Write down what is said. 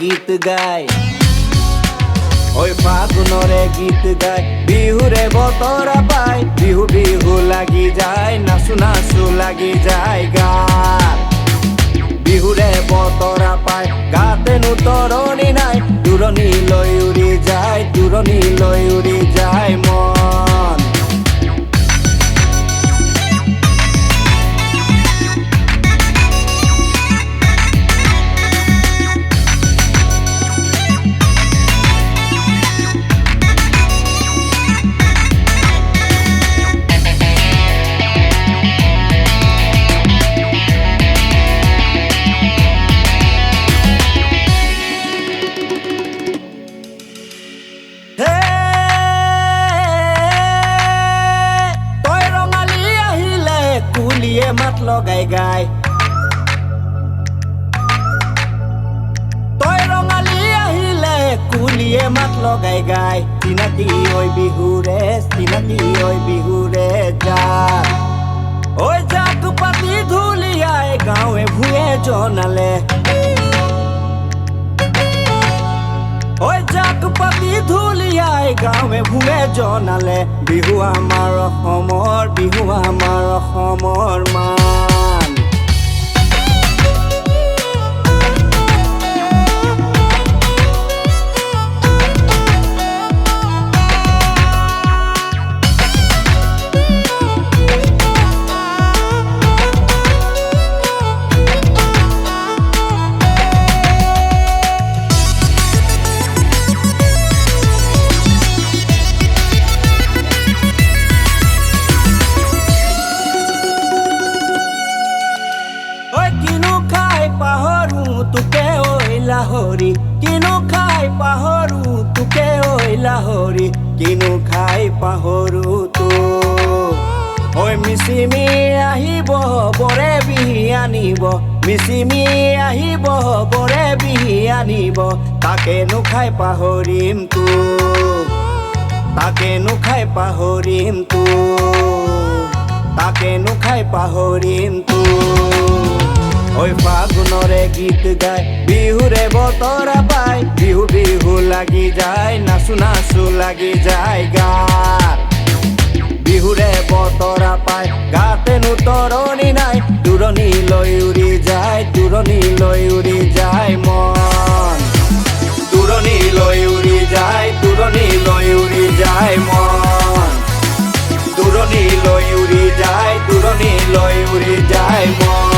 গীত গায় ওই ফাগুনরে গীত গায় বিহুরে বতরা পায় বিহু বিহু লাগি যায় নাচু নাচু লাগি যায় গাত বিহুরে বতরা পায় গাতেনো তৰণি নাই দূৰণি লৈ উৰি যায় দূৰণি লৈ উৰি যায় মন মাত লগাই গায় তই ৰঙালী আহিলে কুলিয়ে মাত লগাই গায় চিনাকি ঐ বিহুৰে জাক ঐ জাক পাতি ঢুলিয়াই গাঁৱে ভূঞে জনালে ঐ জাক পাতি ঢুলিয়াই গাঁৱে ভূঞে জনালে বিহু আমাৰ অসমৰ মান লাহৰি কিনো খাই পাহৰো তোকে ঐ লাহৰি কিনো খাই পাহৰো তো ঐ মিচিমি আহিব বৰে বিহি আনিব মিচিমি আহিব বৰে বিহি আনিব তাকেনো খাই পাহৰিম তো তাকেনো খাই পাহৰিম তো তাকেনো খাই পাহৰিম তো ওই ফাগুনরে গীত গায় বিহুরে বতরা পায় বিহু বিহু লাগি যায় নাচু নাচু লাগি যায় গাত বিহুরে বতরা পায় গাতেনো তৰণি নাই দূৰণি লৈ উৰি যায় দূৰণি লৈ উৰি যায় মন দূৰণি লৈ উৰি যায় দূৰণি লৈ উৰি যায় মন দূৰণি লৈ উৰি যায় দূৰণি লৈ উৰি যায় মন